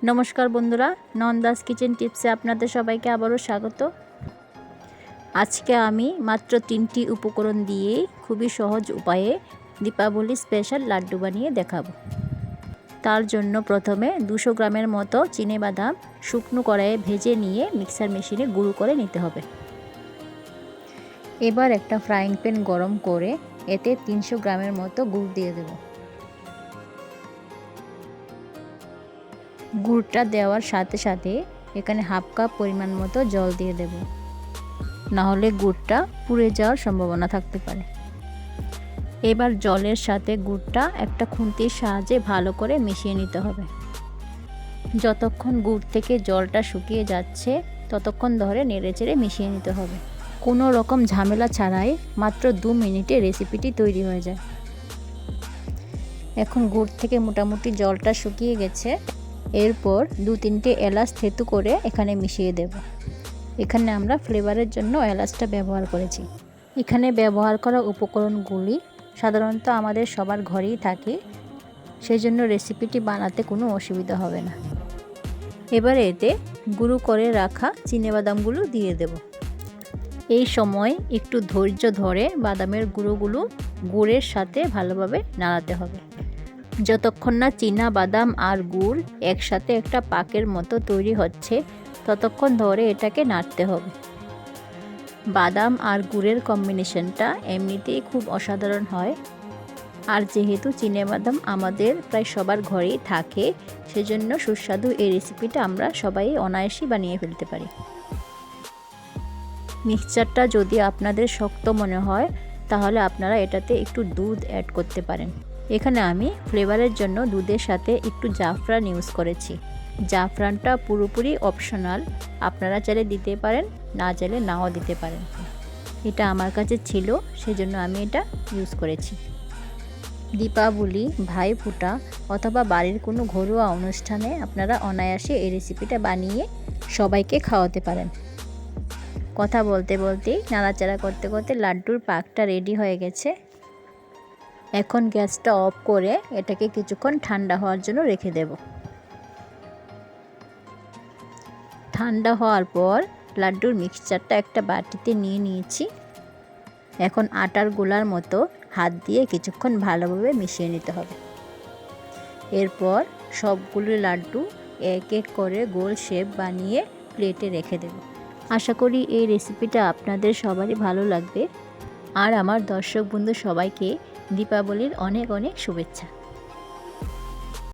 নমস্কার বন্ধুরা, নন্দাস কিচেন টিপসে আপনাদের সবাইকে আবারও স্বাগত। আজকে আমি মাত্র 3টি উপকরণ দিয়ে খুবই সহজ উপায়ে দীপাবলি স্পেশাল লাড্ডু বানিয়ে দেখাবো। তার জন্য প্রথমে 200 গ্রামের মতো চিনেবাদাম শুকনো কড়াইয়ে ভেজে নিয়ে মিক্সার মেশিনে গুঁড়ো করে নিতে হবে। এবার একটা ফ্রাইং প্যান গরম করে এতে 300 গ্রামের মতো গুড় দিয়ে দেব। গুড়টা দেওয়ার সাথে সাথে এখানে হাফ কাপ পরিমাণ মতো জল দিয়ে দেব, না হলে গুড়টা পুড়ে যাওয়ার সম্ভাবনা থাকতে পারে। এবার জলের সাথে গুড়টা একটা খুন্তির সাহায্যে ভালো করে মিশিয়ে নিতে হবে। যতক্ষণ গুড় থেকে জলটা শুকিয়ে যাচ্ছে ততক্ষণ ধরে নেড়েচেড়ে মিশিয়ে নিতে হবে। কোনো রকম ঝামেলা ছাড়াই মাত্র 2 মিনিটে রেসিপিটি তৈরি হয়ে যায়। এখন গুড় থেকে মোটামুটি জলটা শুকিয়ে গেছে। এরপর 2-3টে এলাচ থেতু করে এখানে মিশিয়ে দেব। এখানে আমরা ফ্লেভারের জন্য এলাচটা ব্যবহার করেছি। এখানে ব্যবহার করা উপকরণগুলি সাধারণত আমাদের সবার ঘরেই থাকে, সেজন্য রেসিপিটি বানাতে কোনো অসুবিধা হবে না। এবারে এতে গুঁড়ো করে রাখা চিনেবাদামগুলো দিয়ে দেব। এই সময় একটু ধৈর্য ধরে বাদামের গুঁড়োগুলো গুড়ের সাথে ভালোভাবে নাড়াতে হবে। যতক্ষণ না চীনা বাদাম আর গুড় একসাথে একটা পাকের মতো তৈরি হচ্ছে ততক্ষণ ধরে এটাকে নাড়তে হবে। বাদাম আর গুড়ের কম্বিনেশনটা এমনিতেই খুব অসাধারণ হয়, আর যেহেতু চিনেবাদাম আমাদের প্রায় সবার ঘরেই থাকে, সেজন্য সুস্বাদু এই রেসিপিটা আমরা সবাই অনায়াসেই বানিয়ে ফেলতে পারি। মিক্সচারটা যদি আপনাদের শক্ত মনে হয় তাহলে আপনারা এটাতে একটু দুধ অ্যাড করতে পারেন। এখানে আমি ফ্লেভারের জন্য দুধের সাথে একটু জাফরান ইউজ করেছি। জাফরানটা পুরোপুরি অপশনাল, আপনারা চাইলে দিতে পারেন, না চাইলে নাও দিতে পারেন। এটা আমার কাছে ছিল, সেজন্য আমি এটা ইউজ করেছি। দীপাবলি, ভাইফোঁটা অথবা বাড়ির কোনো ঘরোয়া অনুষ্ঠানে আপনারা অনায়াসে এই রেসিপিটা বানিয়ে সবাইকে খাওয়াতে পারেন। কথা বলতে বলতেই নাড়াচাড়া করতে করতে লাড্ডুর পাকটা রেডি হয়ে গেছে। এখন গ্যাসটা অফ করে এটাকে কিছুক্ষণ ঠান্ডা হওয়ার জন্য রেখে দেব। ঠান্ডা হওয়ার পর লাড্ডুর মিক্সচারটা একটা বাটিতে নিয়ে নিয়েছি। এখন আটার গোলার মতো হাত দিয়ে কিছুক্ষণ ভালোভাবে মিশিয়ে নিতে হবে। এরপর সবগুলো লাড্ডু এক এক করে গোল শেপ বানিয়ে প্লেটে রেখে দেব। আশা করি এই রেসিপিটা আপনাদের সবারই ভালো লাগবে। আর আমার দর্শক বন্ধু সবাইকে দীপাবলির অনেক অনেক শুভেচ্ছা।